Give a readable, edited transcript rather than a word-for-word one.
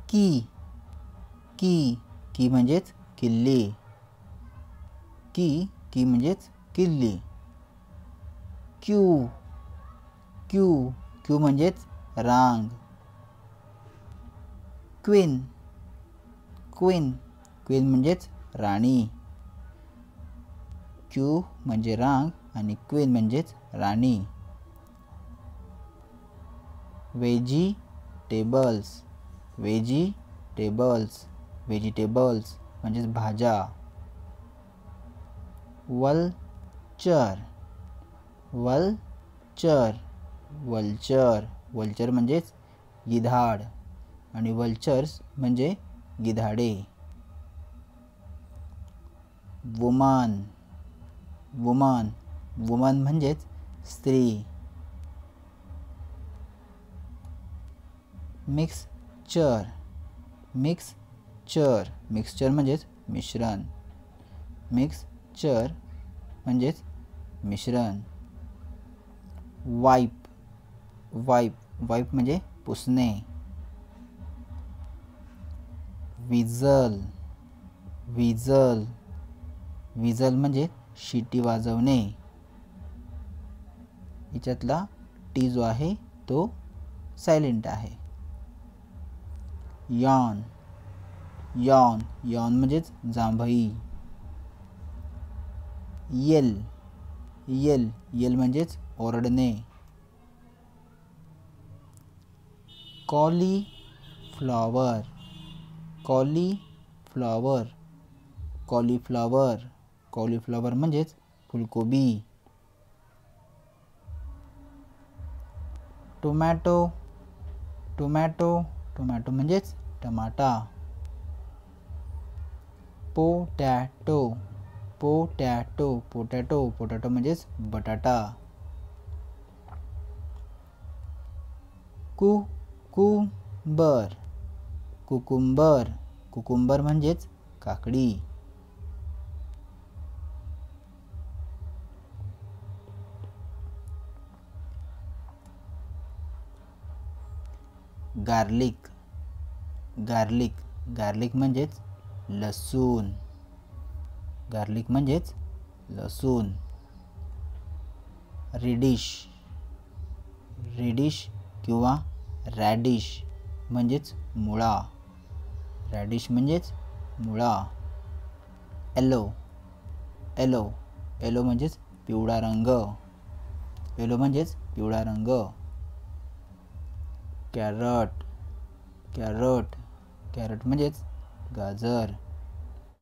की की की म्हणजेच किल्ली. की म्हणजेच किल्ली. क्यू क्यू क्यू म्हणजेच रांग. क्वीन क्वीन क्वीन म्हणजेच राणी. क्यू म्हणजे रांग आणि क्वीन म्हणजेच राणी. व्हेजिटेबल्स व्हेजिटेबल्स व्हेजिटेबल्स म्हणजेच भाज्या. वल्चर वल्चर वल्चर वल्चर म्हणजेच गिधाड आणि वल्चर्स म्हणजे गिधाडे. वुमन वुमन वुमन म्हणजेच स्त्री. मिक्सचर मिक्सचर मिक्सचर म्हणजेच मिश्रण. मिक्सचर म्हणजेच मिश्रण. वाईप वाईप वाईप म्हणजे पुसणे. विजल विजल विजल म्हणजे शिटी वाजवणे. याच्यातला टी जो आहे तो सायलेंट आहे. यॉन यॉन यॉन म्हणजेच जांभई. येल येल येल म्हणजेच ओरडणे. कॉलीफ्लॉवर कॉलीफ्लॉवर कॉलीफ्लॉवर कॉलीफ्लॉवर म्हणजेच फुलकोबी. टोमॅटो टोमॅटो टोमॅटो म्हणजेच tomato. Potato potato potato potato म्हणजेच बटाटा. कुकुंबर कुकुंबर कुकुंबर म्हणजेच काकडी. गार्लिक गार्लिक गार्लिक म्हणजेच लसूण. गार्लिक म्हणजेच लसूण. रेडिश रेडिश किंवा रॅडिश म्हणजेच मुळा. रॅडिश म्हणजेच मुळा. येलो येलो येलो म्हणजेच पिवळा रंग. येलो म्हणजेच पिवळा रंग. कॅरट कॅरट कॅरट म्हणजेच गाजर.